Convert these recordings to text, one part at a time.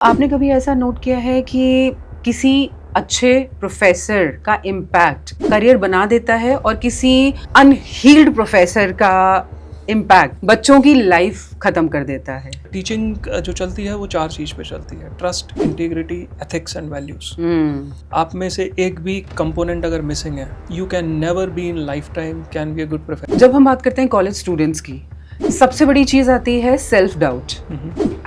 आपने कभी ऐसा नोट किया है कि किसी अच्छे प्रोफेसर का इम्पैक्ट करियर बना देता है और किसी अनहील्ड प्रोफेसर का इम्पैक्ट बच्चों की लाइफ खत्म कर देता है? टीचिंग जो चलती है वो 4 चीज़ पे चलती है: trust, integrity, ethics and values. आप में से एक भी कंपोनेंट अगर मिसिंग है, you can never be in life time can be a good professor. जब हम बात करते हैं कॉलेज स्टूडेंट्स की, सबसे बड़ी चीज आती है self doubt.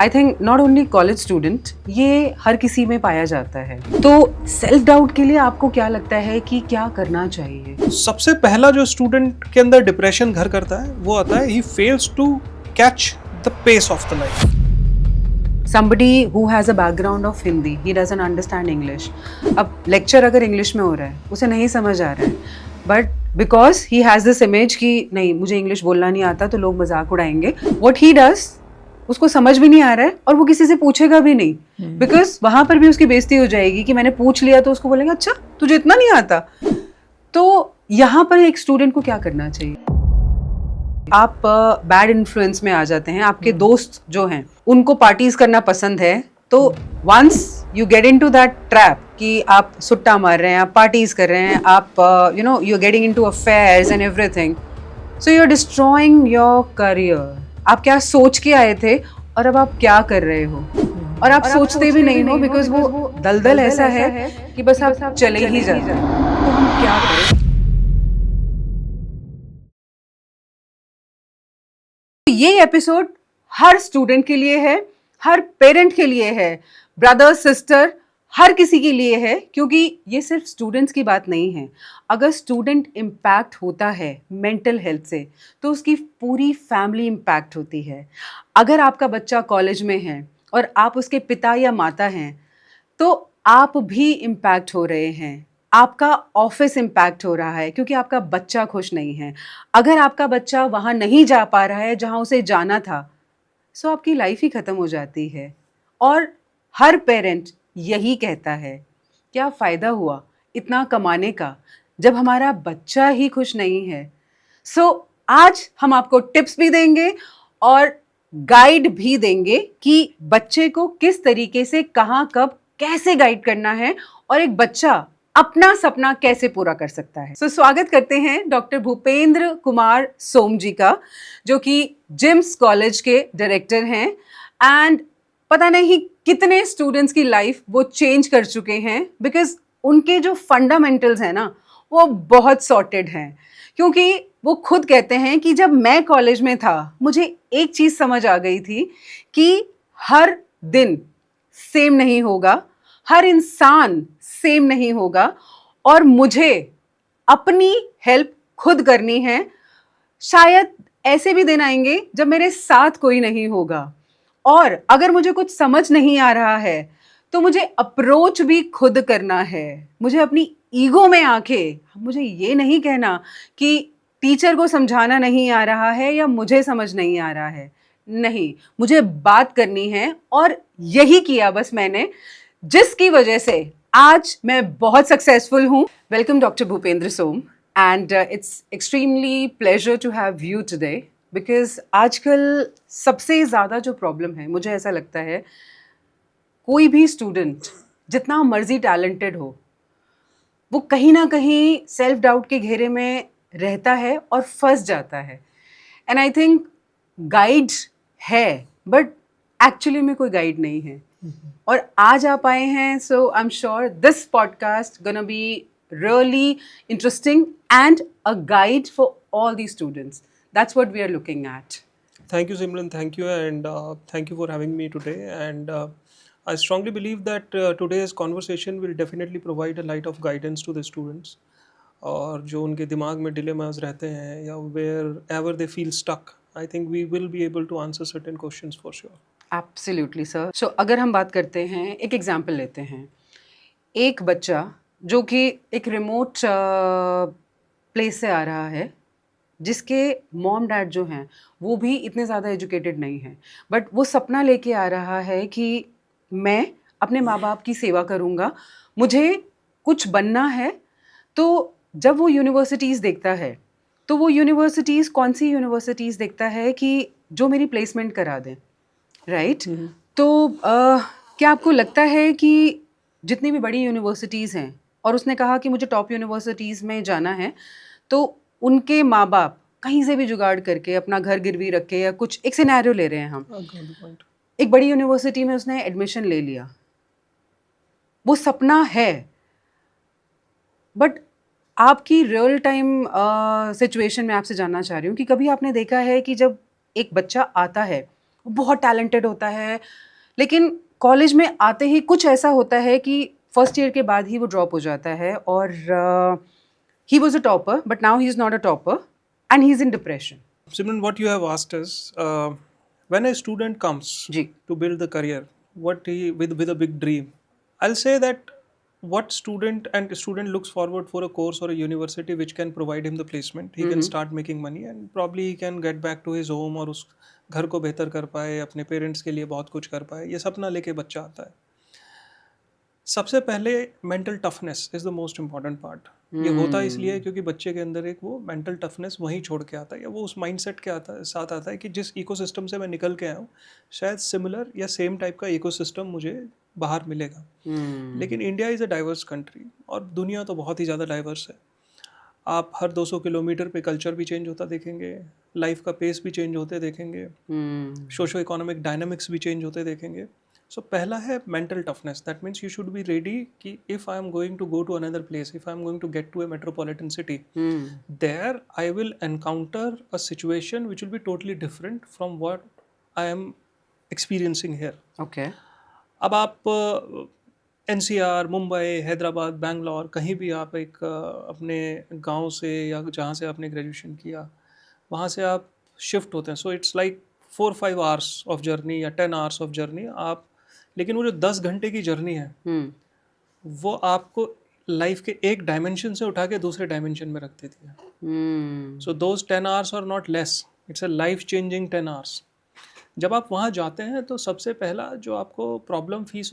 I think not only college student, ये हर किसी में पाया जाता है। तो सेल्फ डाउट के लिए आपको क्या लगता है कि क्या करना चाहिए? सबसे पहला जो स्टूडेंट के अंदर डिप्रेशन घर करता है वो आता है ही fails to catch the pace of the life. Somebody who has a background of Hindi, he doesn't understand English. अब लेक्चर अगर इंग्लिश में हो रहा है, उसे नहीं समझ आ रहा है, but because he has this image कि नहीं, मुझे इंग्लिश बोलना नहीं आता तो लोग मजाक उड़ाएंगे, व्हाट ही डज, उसको समझ भी नहीं आ रहा है और वो किसी से पूछेगा भी नहीं, बिकॉज वहां पर भी उसकी बेइज्जती हो जाएगी कि मैंने पूछ लिया तो उसको बोलेंगे अच्छा तुझे इतना नहीं आता। तो यहाँ पर एक स्टूडेंट को क्या करना चाहिए? आप बैड इन्फ्लुएंस में आ जाते हैं, आपके दोस्त जो हैं उनको पार्टीज करना पसंद है, तो once you get into that trap कि आप सुट्टा मार रहे हैं, आप पार्टीज कर रहे हैं, आप you are getting into affairs and everything, so you are destroying your career. आप क्या सोच के आए थे और अब आप क्या कर रहे हो, और आप सोचते भी नहीं हो बिकॉज वो दलदल ऐसा है कि बस आप चले ही जाते हैं। तो हम क्या करें? ये एपिसोड हर स्टूडेंट के लिए है, हर पेरेंट के लिए है, ब्रदर सिस्टर, हर किसी के लिए है, क्योंकि ये सिर्फ स्टूडेंट्स की बात नहीं है। अगर स्टूडेंट इम्पैक्ट होता है मेंटल हेल्थ से, तो उसकी पूरी फैमिली इम्पैक्ट होती है। अगर आपका बच्चा कॉलेज में है और आप उसके पिता या माता हैं, तो आप भी इम्पैक्ट हो रहे हैं, आपका ऑफिस इम्पैक्ट हो रहा है क्योंकि आपका बच्चा खुश नहीं है। अगर आपका बच्चा वहाँ नहीं जा पा रहा है जहाँ उसे जाना था, सो आपकी लाइफ ही ख़त्म हो जाती है। और हर पेरेंट यही कहता है, क्या फ़ायदा हुआ इतना कमाने का जब हमारा बच्चा ही खुश नहीं है? सो आज हम आपको टिप्स भी देंगे और गाइड भी देंगे कि बच्चे को किस तरीके से, कहाँ, कब, कैसे गाइड करना है और एक बच्चा अपना सपना कैसे पूरा कर सकता है। सो स्वागत करते हैं डॉक्टर भूपेंद्र कुमार सोम जी का, जो कि जिम्स कॉलेज के डायरेक्टर हैं, एंड पता नहीं कितने स्टूडेंट्स की लाइफ वो चेंज कर चुके हैं, बिकॉज उनके जो फंडामेंटल्स हैं ना, वो बहुत सॉर्टेड हैं। क्योंकि वो खुद कहते हैं कि जब मैं कॉलेज में था, मुझे एक चीज़ समझ आ गई थी कि हर दिन सेम नहीं होगा, हर इंसान सेम नहीं होगा, और मुझे अपनी हेल्प खुद करनी है। शायद ऐसे भी दिन आएंगे जब मेरे साथ कोई नहीं होगा, और अगर मुझे कुछ समझ नहीं आ रहा है तो मुझे अप्रोच भी खुद करना है। मुझे अपनी ईगो में आके मुझे ये नहीं कहना कि टीचर को समझाना नहीं आ रहा है या मुझे समझ नहीं आ रहा है। नहीं, मुझे बात करनी है, और यही किया बस मैंने, जिसकी वजह से आज मैं बहुत सक्सेसफुल हूँ। Welcome doctor Bhupendra Som, and it's extremely pleasure to have you today, because आजकल सबसे ज़्यादा जो प्रॉब्लम है, मुझे ऐसा लगता है, कोई भी स्टूडेंट जितना मर्जी टैलेंटेड हो, वो कहीं ना कहीं सेल्फ डाउट के घेरे में रहता है और फंस जाता है। एंड आई थिंक गाइड है, बट एक्चुअली में कोई गाइड नहीं है। और आज आप आए हैं, so I am sure this podcast gonna be really interesting and a guide for all the students. That's what we are looking at. Thank you, Simran. Thank you, and thank you for having me today. And I strongly believe that today's conversation will definitely provide a light of guidance to the students. और जो उनके दिमाग में dilemmas रहते हैं या wherever they feel stuck, I think we will be able to answer certain questions for sure. Absolutely sir. So अगर हम बात करते हैं, एक एग्जाम्पल लेते हैं, एक बच्चा जो कि एक रिमोट प्लेस से आ रहा है, जिसके मॉम डैड जो हैं वो भी इतने ज़्यादा एजुकेटेड नहीं हैं, बट वो सपना लेके आ रहा है कि मैं अपने माँ बाप की सेवा करूँगा, मुझे कुछ बनना है। तो जब वो यूनिवर्सिटीज़ देखता है, तो वो यूनिवर्सिटीज़, कौन सी यूनिवर्सिटीज़ देखता है कि जो मेरी प्लेसमेंट करा दें, राइट? तो क्या आपको लगता है कि जितनी भी बड़ी यूनिवर्सिटीज़ हैं, और उसने कहा कि मुझे टॉप यूनिवर्सिटीज़ में जाना है, तो उनके माँ बाप कहीं से भी जुगाड़ करके अपना घर गिरवी रख के, या कुछ एक सिनेरियो ले रहे हैं हम, Got the point. एक बड़ी यूनिवर्सिटी में उसने एडमिशन ले लिया, वो सपना है, बट आपकी रियल टाइम सिचुएशन में आपसे जानना चाह रही हूँ कि कभी आपने देखा है कि जब एक बच्चा आता है, वो बहुत टैलेंटेड होता है, लेकिन कॉलेज में आते ही कुछ ऐसा होता है कि फर्स्ट ईयर के बाद ही वो ड्रॉप हो जाता है, और he was a topper but now he is not a topper and he is in depression. Simran, what you have asked is, when a student comes जी. to build the career, what he with a big dream, I'll say that what student looks forward for a course or a university which can provide him the placement, he can start making money and probably he can get back to his home और उस घर को बेहतर कर पाए, अपने parents के लिए बहुत कुछ कर पाए, ये सपना लेके बच्चा आता है. सबसे पहले mental toughness is the most important part. ये होता इसलिए है क्योंकि बच्चे के अंदर एक वो मेंटल टफनेस वहीं छोड़ के आता है, या वो उस माइंडसेट के साथ आता है कि जिस इकोसिस्टम से मैं निकल के आया हूँ, शायद सिमिलर या सेम टाइप का इकोसिस्टम मुझे बाहर मिलेगा. लेकिन India is a diverse country, और दुनिया तो बहुत ही ज़्यादा डाइवर्स है. आप हर 200 किलोमीटर पे कल्चर भी चेंज होता देखेंगे, लाइफ का पेस भी चेंज होते देखेंगे, सोशो इकोनॉमिक डायनामिक्स भी चेंज होते देखेंगे. सो पहला है mental toughness. That means you should be ready कि if I am going to go to another place, if I am going to get to A metropolitan city, there I will encounter a situation which will be totally different from what I am experiencing here. Okay. अब आप NCR, Mumbai, Hyderabad, Bangalore, कहीं भी आप एक अपने गांव से या जहाँ से आपने ग्रेजुएशन किया, वहाँ से आप शिफ्ट होते हैं. So it's like 4-5 hours of journey या 10 आवर्स ऑफ जर्नी आप. लेकिन वो जो 10 घंटे की जर्नी है, वो आपको लाइफ के एक डायमेंशन से उठा के दूसरे डायमेंशन में रख देती है. So those 10 hours are not less, it's a life changing 10 hours. जब आप वहाँ जाते हैं तो सबसे पहला जो आपको प्रॉब्लम फेस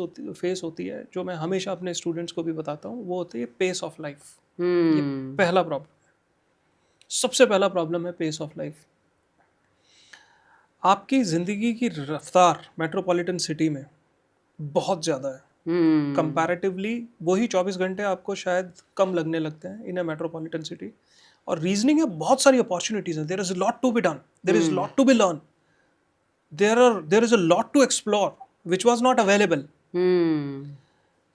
होती है, जो मैं हमेशा अपने स्टूडेंट्स को भी बताता हूँ, वो होती है पेस ऑफ लाइफ. ये पहला प्रॉब्लम है, सबसे पहला प्रॉब्लम है पेस ऑफ लाइफ. आपकी ज़िंदगी की रफ्तार मेट्रोपॉलिटन सिटी में बहुत ज़्यादा है. कंपैरेटिवली वही 24 घंटे आपको शायद कम लगने लगते हैं इन अ मेट्रोपॉलिटन सिटी. और रीजनिंग है, बहुत सारी अपॉर्चुनिटीज़ हैं, there is lot to be done, there is lot to be learn, there is a lot to explore which was not available.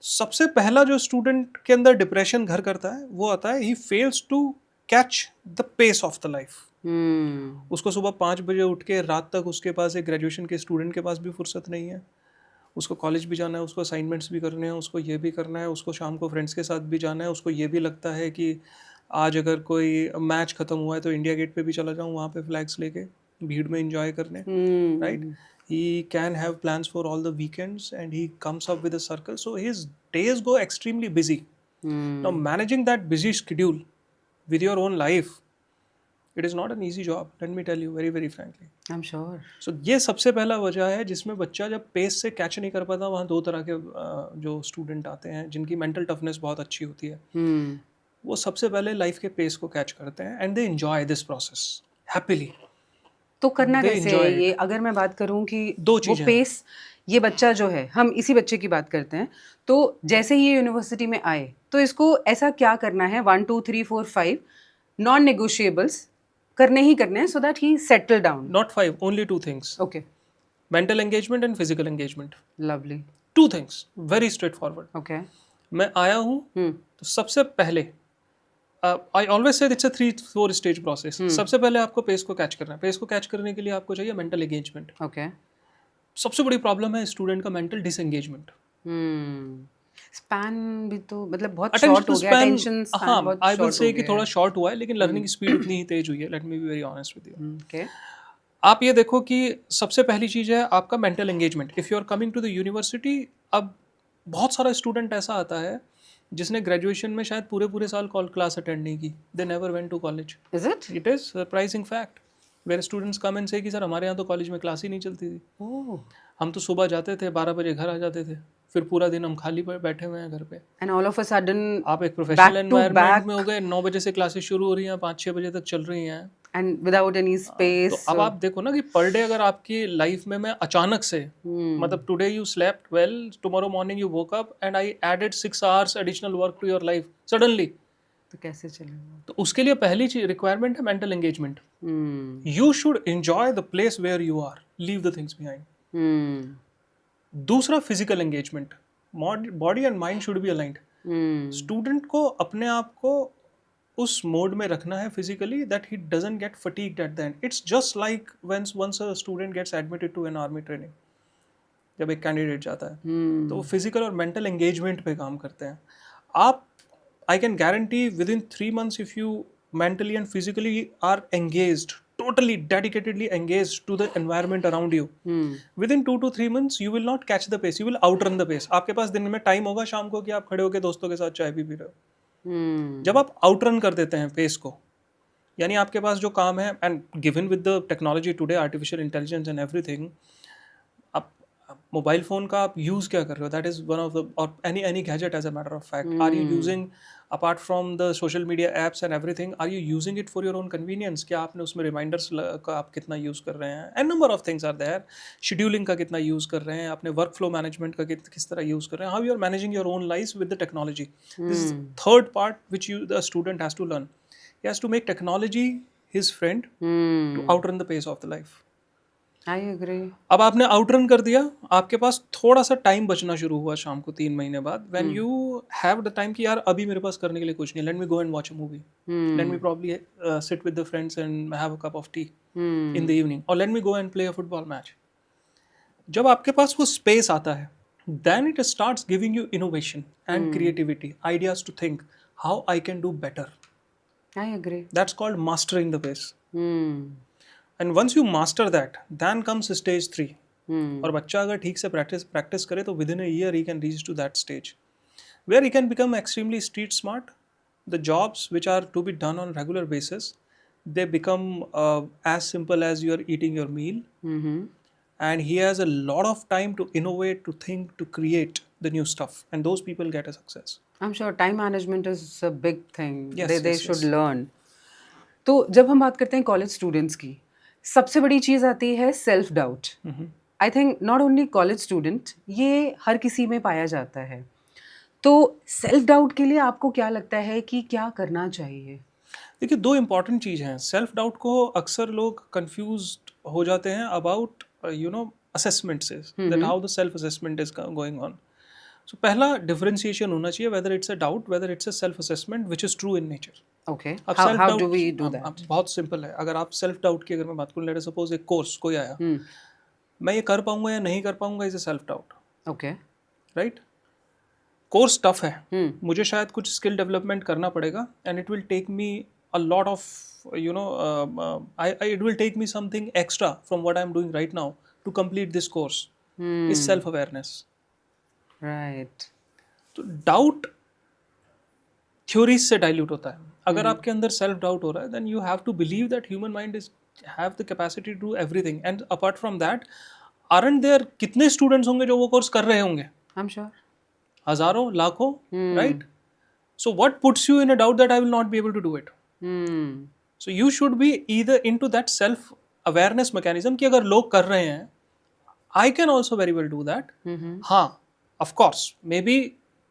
सबसे पहला जो स्टूडेंट के अंदर डिप्रेशन घर करता है, वो आता है he fails to catch the pace of the life. उसको सुबह 5 बजे उठ के रात तक उसके पास एक ग्रेजुएशन के स्टूडेंट के पास भी फुर्सत नहीं है. उसको कॉलेज भी जाना है, उसको असाइनमेंट्स भी करने हैं, उसको ये भी करना है, उसको शाम को फ्रेंड्स के साथ भी जाना है. उसको ये भी लगता है कि आज अगर कोई मैच ख़त्म हुआ है तो इंडिया गेट पे भी चला जाऊँ, वहाँ पे फ्लैग्स लेके भीड़ में enjoy करने. Right? He can have plans for all the weekends and he comes up with a circle. So his days go extremely busy. Now managing that busy schedule with your own life, it is not an easy job. Let me tell you very, very frankly. I'm sure. So ये सबसे पहला वजह है जिसमें बच्चा जब pace से catch नहीं कर पाता. वहाँ दो तरह के जो स्टूडेंट आते हैं जिनकी मेंटल टफनेस बहुत अच्छी होती है. वो सबसे पहले लाइफ के पेस को कैच करते हैं and they enjoy this process happily. तो करना They कैसे enjoy है it. ये? अगर मैं बात करूं कि दो वो चीज़ें हैं. पेस, ये बच्चा जो है, हम इसी बच्चे की बात करते हैं, तो जैसे ही ये यूनिवर्सिटी में आए तो इसको ऐसा क्या करना है, 1 2 3 4 5 नॉन नेगोशिएबल्स करने ही करने हैं, so that he settle down. Not 5, only 2 things. Okay. Mental engagement and physical engagement. Lovely. 2 things. Very straightforward. Okay. मैं आया हूँ तो सबसे पहले I always say it's a 3-4 stage process. सबसे पहले आपको पेस को कैच करना है. पेस को कैच करने के लिए आपको चाहिए मेंटल एंगेजमेंट. ओके. सबसे बड़ी प्रॉब्लम है स्टूडेंट का मेंटल डिसएंगेजमेंट. स्पैन भी तो मतलब बहुत शॉर्ट हो गया, अटेंशन स्पैन बहुत आई विल शॉर्ट से हो कि गया थोड़ा है. शॉर्ट हुआ है, लेकिन लर्निंग स्पीड उतनी ही तेज हुई है. Let me be very honest with you. Okay. आप ये देखो कि सबसे पहली चीज़ है आपका mental engagement. If you are coming to the university, अब बहुत सारा स्टूडेंट ऐसा आता है जिसने ग्रेजुएशन में शायद पूरे साल क्लास अटेंड नहीं की. They never went to college. Is it? It is surprising fact where students come and say कि सर हमारे यहाँ तो कॉलेज में क्लास ही नहीं चलती थी. ओह. हम तो सुबह जाते थे, 12 बजे घर आ जाते थे, फिर पूरा दिन हम खाली बैठे हुए हैं घर पे. And all of a sudden आप एक professional back to environment back. में हो गए. 9 बजे से क्लासेस शुरू हो रही हैं, 5-6 बजे तक चल रही हैं. and without any तो space. अब आप देखो ना कि पर डे अगर आपकी लाइफ में मैं अचानक से मतलब today you slept well, tomorrow morning you woke up and I added 6 hours additional work to your life suddenly, तो कैसे चलेगा? तो उसके लिए पहली चीज रिक्वायरमेंट है mental engagement. You should enjoy the place where you are, leave the things behind. दूसरा physical engagement, body and mind should be aligned. Student को अपने आप को उस मोड में रखना है physically that he doesn't get fatigued at the end. It's just like once a student gets admitted to an army training, जब एक कैंडिडेट जाता है तो वो फिजिकल और मेंटल एंगेजमेंट पे काम करते हैं. आप, I can guarantee with in 3 months if you mentally and physically are engaged, totally dedicatedly engaged to the environment around you, within 2 to 3 months you will not catch the pace, you will outrun the pace. आपके पास दिन में time होगा शाम को कि आप खड़े होकर दोस्तों के साथ चाय भी पी रहे हो. जब आप आउटरन कर देते हैं पेस को, यानी आपके पास जो काम है, and given with the technology today, artificial intelligence and everything, आप मोबाइल फ़ोन का आप यूज़ क्या कर रहे हो, that is one of the, और any gadget as a matter of fact, are you using apart from the social media apps and everything, are you using it for your own convenience? क्या आपने उसमें reminders का आप कितना use कर रहे हैं, and number of things are there. Scheduling का कितना यूज़ कर रहे हैं, अपने वर्क फ्लो मैनेजमेंट का किस तरह यूज़ कर रहे हैं, how you are managing your own life with the technology. This is third part which you the student has to learn. He has to make technology his friend to outrun the pace of the life. I agree. अब आपने outrun कर दिया, आपके पास थोड़ा सा time बचना शुरू हुआ शाम को 3 महीने बाद, when you have the time कि यार अभी मेरे पास करने के लिए कुछ नहीं, let me go and watch a movie, let me probably sit with the friends and have a cup of tea in the evening, और let me go and play a football match. जब आपके पास वो space आता है, then it starts giving you innovation and creativity, ideas to think how I can do better. I agree. That's called mastering the pace. And once you master that, then comes stage 3. और बच्चा अगर ठीक से practice करे तो within a year he can reach to that stage where he can become extremely street smart. The jobs which are to be done on regular basis, they become as simple as you are eating your meal, and he has a lot of time to innovate, to think, to create the new stuff, and those people get a success. I'm sure time management is a big thing. Yes, they yes, should yes. learn. तो जब हम बात करते हैं college students की, सबसे बड़ी चीज़ आती है self doubt. I think not only college student, ये हर किसी में पाया जाता है. तो सेल्फ डाउट के लिए आपको क्या लगता है कि क्या करना चाहिए? देखिए, 2 इम्पॉर्टेंट चीज़ हैं. सेल्फ डाउट को अक्सर लोग कंफ्यूज हो जाते हैं अबाउट असेसमेंट से, that how the self assessment is going on. So पहला डिफरेंशिएशन होना चाहिए whether it's a doubt, whether it's a self assessment which is true in nature. Okay, अब how self do doubt we do that? बहुत simple है. अगर आप self doubt की अगर मैं बात करूँ, लेट अस सपोज एक कोर्स कोई आया, मैं ये कर पाऊंगा या नहीं कर पाऊंगा, is a self doubt. Okay, right. Course tough है, मुझे शायद कुछ स्किल डेवलपमेंट करना पड़ेगा, and it will take me a lot of it will take me something extra from what I'm doing right now to complete this course. Is self awareness. Right. तो doubt theories से dilute होता है. अगर आपके अंदर self doubt हो रहा है, then you have to believe that human mind is have the capacity to do everything, and apart from that, aren't there कितने स्टूडेंट्स होंगे जो वो कोर्स कर रहे होंगे? I'm sure. हजारों, लाखों, right? So what puts you in a doubt that I will not be able to do it? So you should be either into that self awareness mechanism कि अगर लोग कर रहे हैं, I can also very well do that. हाँ, of course, maybe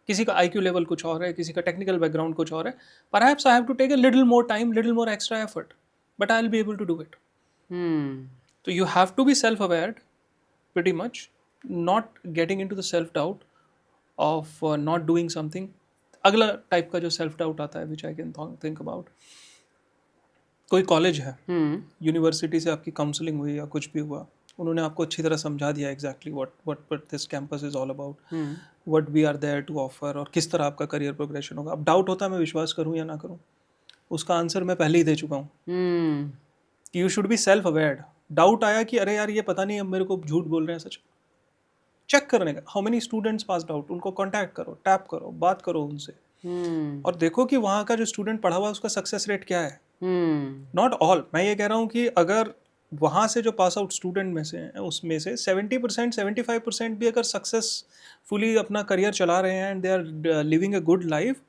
किसी का IQ level कुछ और है, किसी का technical background कुछ और है. Perhaps I have to take a little more time, little more extra effort, but I'll be able to do it. So you have to be self-aware, pretty much, not getting into the self-doubt of not doing something. अगला type का जो self doubt आता है, विच I can think about, कोई college है, university से आपकी counselling हुई या कुछ भी हुआ, उन्होंने आपको अच्छी तरह समझा दिया exactly what this campus is all about, what we are there to offer, और किस तरह आपका करियर प्रोग्रेशन होगा. अब डाउट होता है मैं विश्वास करूँ या ना करूँ, उसका आंसर मैं पहले ही दे चुका हूँ कि you should be self aware. Doubt आया कि अरे यार ये पता नहीं अब मेरे को झूठ बोल रहे हैं सच, चेक करने का. How many students pass out, उनको कॉन्टैक्ट करो, टैप करो, बात करो उनसे, और देखो कि वहाँ का जो स्टूडेंट पढ़ा हुआ है उसका सक्सेस रेट क्या है. नॉट ऑल, मैं ये कह रहा हूँ कि अगर वहाँ से जो पास आउट स्टूडेंट में से हैं, उसमें से 70% 75% भी अगर सक्सेसफुली अपना करियर चला रहे हैं, and they are living a good life,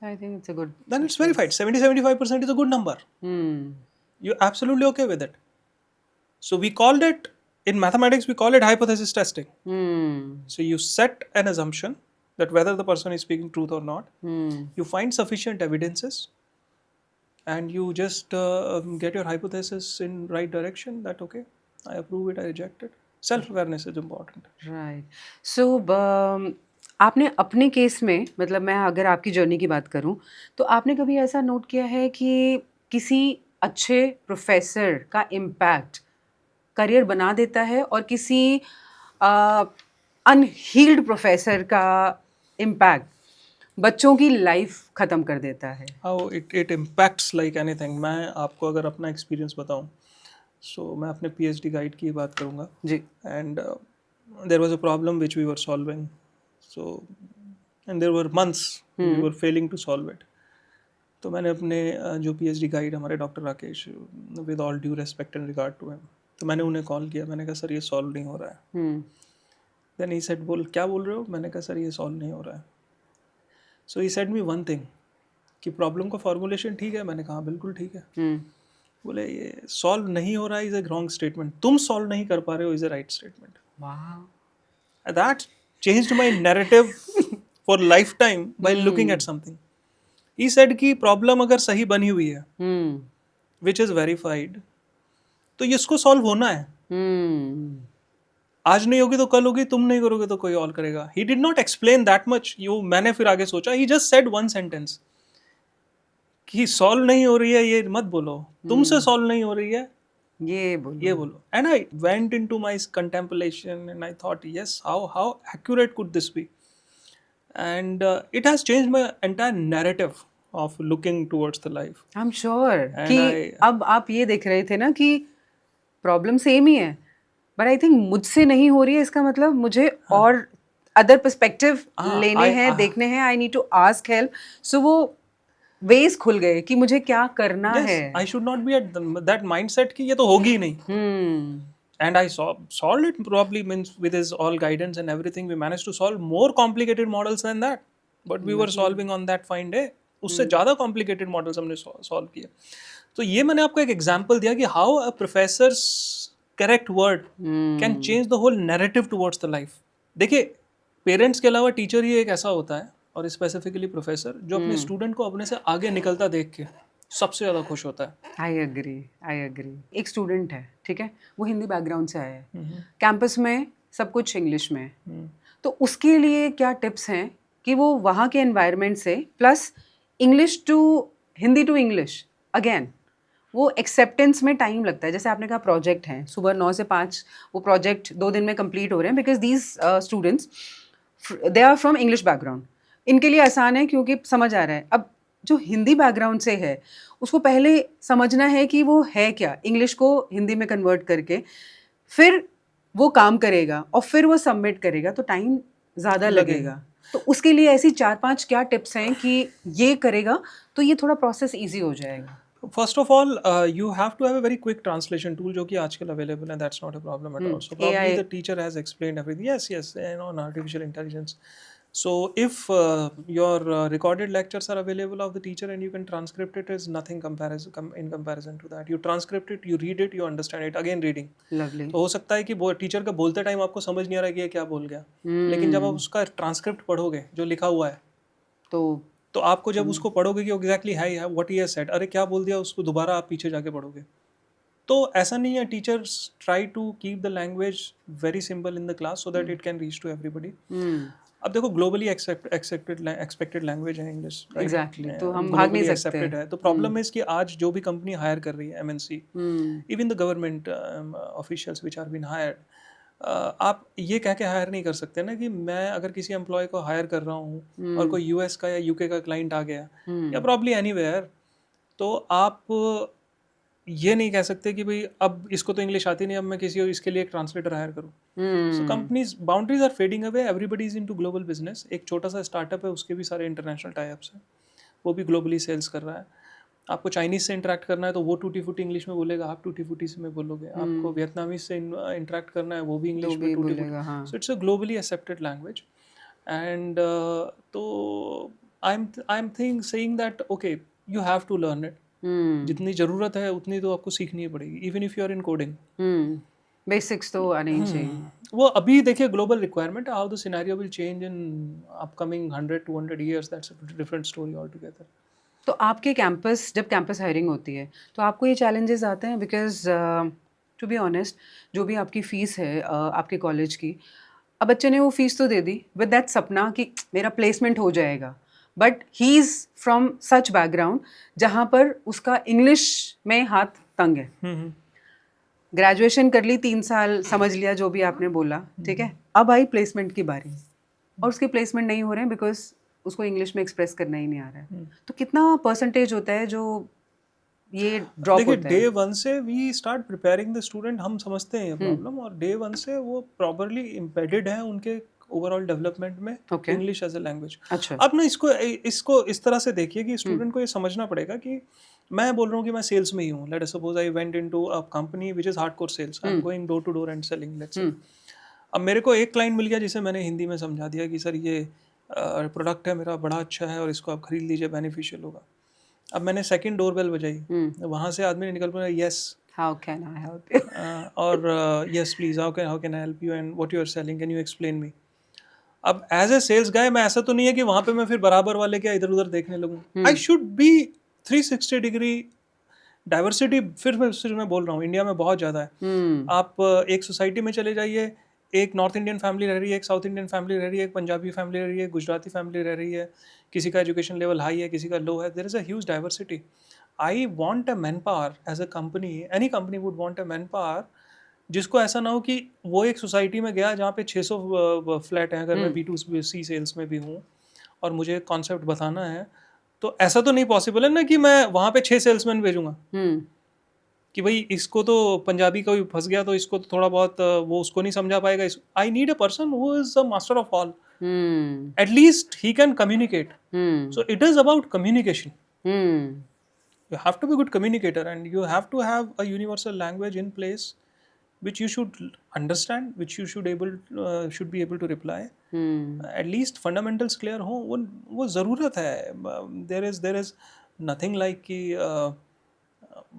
I think it's a good. then it's verified. 70-75% is a good number. you're absolutely okay with it. So we called it, in mathematics, we call it hypothesis testing. Hmm. So you set an assumption that whether the person is speaking truth or not, Hmm. you find sufficient evidences, and you just get your hypothesis in right direction, that okay, I approve it, I reject it. Self-awareness is important. Right so आपने अपने case में मतलब मैं अगर आपकी journey की बात करूं तो आपने कभी ऐसा नोट किया है कि किसी अच्छे प्रोफेसर का इम्पैक्ट करियर बना देता है और किसी अनहील्ड प्रोफेसर का इम्पैक्ट बच्चों की लाइफ ख़त्म कर देता है? How it impacts like anything. मैं आपको अगर अपना एक्सपीरियंस बताऊं, सो मैं अपने PhD गाइड की बात करूंगा. जी. And there was a problem which we were solving. So, and there were months we were failing to solve it. तो मैंने अपने जो PhD गाइड हमारे doctor Rakesh, with all due respect and regard to him, तो मैंने उन्हें call किया. मैंने कहा सर ये सॉल्व नहीं हो रहा है. देन ही सेड बोल क्या बोल रहे हो? मैंने कहा सर ये सॉल्व नहीं हो रहा है. So he said me one thing कि प्रॉब्लम का फॉर्मुलेशन ठीक है. मैंने कहा बिल्कुल ठीक है. बोले ये सॉल्व नहीं हो रहा है इज अ रॉन्ग स्टेटमेंट, तुम सॉल्व नहीं कर पा रहे हो is a right statement. That changed my narrative for life time by looking at something. He said कि प्रॉब्लम अगर सही बनी हुई है, विच इज वेरीफाइड, तो इसको सॉल्व होना है. आज नहीं होगी तो कल होगी, तुम नहीं करोगे तो कोई और करेगा. He did not explain that much. You मैंने फिर आगे सोचा, ही जस्ट सेड वन सेंटेंस कि सॉल्व नहीं हो रही है ये मत बोलो, तुमसे सॉल्व नहीं हो रही है ये बोलो. And I went into my contemplation and I thought, yes, how accurate could this be? And it has changed my entire narrative of looking towards the life. I'm sure And कि अब आप ये देख रहे थे ना कि प्रॉब्लम सेम ही है, बट आई थिंक मुझसे नहीं हो रही है, इसका मतलब मुझे और अदर पर्सपेक्टिव लेने हैं, देखने हैं. I need to ask help. So वो वेज खुल गए कि मुझे क्या करना है. I should not be at that mindset कि ये तो होगी ही नहीं. And I solved it probably, means with his all guidance and everything we managed to solve more complicated models than that, but we were solving on that fine day. उससे ज़्यादा complicated models हमने solve किए. तो ये मैंने आपको एक example दिया कि how a professor's correct word can change the whole narrative towards the life. देखिए पेरेंट्स के अलावा टीचर ही एक ऐसा होता है, और स्पेसिफिकली प्रोफेसर, जो अपने स्टूडेंट को अपने से आगे निकलता देख के सबसे ज़्यादा खुश होता है. I agree. एक स्टूडेंट है, ठीक है, वो हिंदी बैकग्राउंड से आया है, कैंपस में सब कुछ इंग्लिश में है, तो उसके लिए क्या टिप्स हैं कि वो वहाँ के एनवायरनमेंट से plus English to Hindi to English again, वो एक्सेप्टेंस में टाइम लगता है. जैसे आपने कहा प्रोजेक्ट हैं, सुबह 9 से 5 वो प्रोजेक्ट 2 दिन में कंप्लीट हो रहे हैं, because these students they are from English background. इनके लिए आसान है क्योंकि समझ आ रहा है. अब जो हिंदी बैकग्राउंड से है उसको पहले समझना है कि वो है क्या, इंग्लिश को हिंदी में कन्वर्ट करके फिर वो काम करेगा और फिर वो सबमिट करेगा, तो टाइम ज़्यादा लगेगा. तो उसके लिए ऐसी 4-5 क्या टिप्स हैं कि ये करेगा तो ये थोड़ा प्रोसेस ईजी हो जाएगा? First of all, you have to have a very quick translation tool जो कि आजकल available है. That's not a problem at all. So probably AI. the teacher has explained everything. Yes, on artificial intelligence. So if your recorded lectures are available of the teacher and you can transcript it, is nothing in comparison to that. You transcript it, you read it, you understand it. Again reading. Lovely. तो हो सकता है कि teacher का बोलते time आपको समझ नहीं आ रहा कि ये क्या बोल गया, लेकिन जब आप उसका ट्रांसक्रिप्ट पढ़ोगे जो लिखा हुआ है, तो आपको जब उसको पढ़ोगे कि एग्जैक्टली है व्हाट ही हैज सेड, अरे क्या बोल दिया, उसको दोबारा आप पीछे जाके पढ़ोगे. तो ऐसा नहीं है. Teachers try to keep the language very simple in the class so that it can reach to everybody. अब देखो ग्लोबली एक्सपेक्टेड लैंग्वेज है इंग्लिश. एग्जैक्टली. तो हम भाग नहीं सकते है. तो प्रॉब्लम इज कि आज जो भी कंपनी हायर कर रही है, MNC, even the government officials which are been hired, आप ये कह के हायर नहीं कर सकते ना कि मैं अगर किसी एम्प्लॉय को हायर कर रहा हूँ और कोई US का या UK का क्लाइंट आ गया या प्रॉब्ली एनीवेयर, तो आप ये नहीं कह सकते कि भाई अब इसको तो इंग्लिश आती नहीं, अब मैं किसी और इसके लिए एक ट्रांसलेटर हायर करूँ. So companies boundaries are fading away, everybody is into global business. एक छोटा सा स्टार्टअप है, उसके भी सारे इंटरनेशनल टाइप्स हैं, वो भी ग्लोबली सेल्स कर रहा है. आपको चाइनीज से इंटरेक्ट करना है तो वो टूटी फूटी इंग्लिश में बोलेगा, आप टूटी फूटी से में बोलोगे. आपको वियतनामीज से इंटरेक्ट करना है, वो भी इंग्लिश में टूटी फूटी. So it's a globally accepted language. And तो I am saying that okay, you have to learn it. जितनी ज़रूरत है उतनी तो आपको सीखनी ही पड़ेगी, even if you are in coding. Basics तो आने ही चाहिए। वो अभी देखिए global requirement, how the scenario will change in upcoming 100-200 years, that's a different story all together. तो आपके कैंपस, जब कैंपस हायरिंग होती है तो आपको ये चैलेंजेस आते हैं? बिकॉज टू बी ऑनेस्ट, जो भी आपकी फ़ीस है आपके कॉलेज की, अब बच्चे ने वो फीस तो दे दी विद दैट सपना कि मेरा प्लेसमेंट हो जाएगा, but he is from such background जहाँ पर उसका इंग्लिश में हाथ तंग है। ग्रेजुएशन कर ली 3 साल, समझ लिया जो भी आपने बोला, ठीक है, अब आई प्लेसमेंट की बारी और उसके प्लेसमेंट नहीं हो रहे हैं बिकॉज उसको इंग्लिश में एक्सप्रेस करना ही नहीं आ रहा है। तो कितना परसेंटेज होता है जो ये ड्रॉप देखिए होता है? डे वन से we start preparing the student, हम समझते हैं ये प्रॉब्लम, और डे वन से वो प्रॉपरली इम्बेडेड है उनके ओवरऑल डेवलपमेंट में Okay. English as a language. अच्छा। अब ना इसको इस तरह से देखिए कि स्टूडेंट को ये समझना पड़ेगा कि मैं बोल रहा हूँ कि मैं सेल्स में ही हूँ, let us suppose I went into a company which is hardcore sales, I am going door to door and selling, let's say. अब मेरे को एक क्लाइंट मिल गया जिसे मैंने हिंदी में समझा दिया कि सर ये प्रोडक्ट है मेरा, बड़ा अच्छा है और इसको आप खरीद लीजिए, बेनिफिशियल होगा। अब मैंने सेकंड डोरबेल बजाई, वहाँ से आदमी ने निकल पड़ा yes how can I help you? और yes please how can I help you and what you are selling, can you explain me. अब एज ए सेल्स गाय मैं, ऐसा तो नहीं है कि वहाँ पे मैं फिर बराबर वाले क्या इधर उधर देखने लगूँ। I should be 360 degree diversity. फिर मैं बोल रहा हूँ इंडिया में बहुत ज़्यादा है। आप एक सोसाइटी में चले जाइए, एक नॉर्थ इंडियन फैमिली रह रही है, एक साउथ इंडियन फैमिली रह रही है, एक पंजाबी फैमिली रह रही है, गुजराती फैमिली रह रही है, किसी का एजुकेशन लेवल हाई है, किसी का लो है, there is a huge diversity. I want a man power as a company, any company would want a man power जिसको ऐसा ना हो कि वो एक सोसाइटी में गया जहाँ पे 600 फ्लैट हैं, अगर मैं B2C सेल्स में भी हूँ और मुझे कॉन्सेप्ट बताना है, तो ऐसा तो नहीं पॉसिबल है ना कि मैं वहाँ पे 6 सेल्समैन भेजूंगा कि भाई इसको तो पंजाबी का भी फंस गया तो इसको तो थोड़ा बहुत वो उसको नहीं समझा पाएगा। I need a person who is a master of all, at least he can communicate. So it is about communication. You have to be a good communicator and you have to have a universal language in place which you should understand, which you should be able to reply. At least fundamentals clear हो, वो ज़रूरत है। there is nothing like कि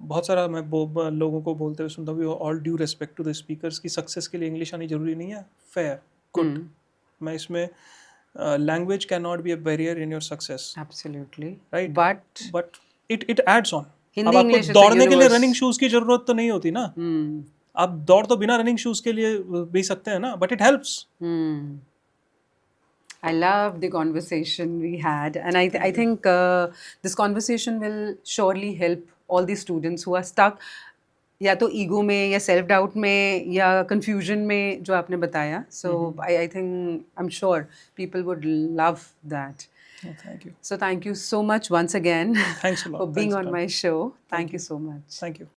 बहुत सारा मैं लोगों को बोलते हुए सुनता हूँ, all due respect to the speakers, की सक्सेस के लिए इंग्लिश आनी जरूरी नहीं है। Fair, good. मैं इसमें language cannot be a barrier in your success, absolutely, right? But It adds on. Hindi अब आपको इंग्लिश दौड़ने के लिए रनिंग शूज की जरूरत तो नहीं होती ना, आप दौड़ तो बिना रनिंग शूज के लिए भी सकते हैं ना, but it helps. I love the conversation we had, and I think this conversation will surely help all the students who are stuck या तो ईगो में या सेल्फ डाउट में या कंफ्यूजन में जो आपने बताया. So I think I'm sure people would love that. Oh, thank you. So thank you so much once again Thanks a lot. for being Thanks a on lot. my show. Thank you so much. Thank you.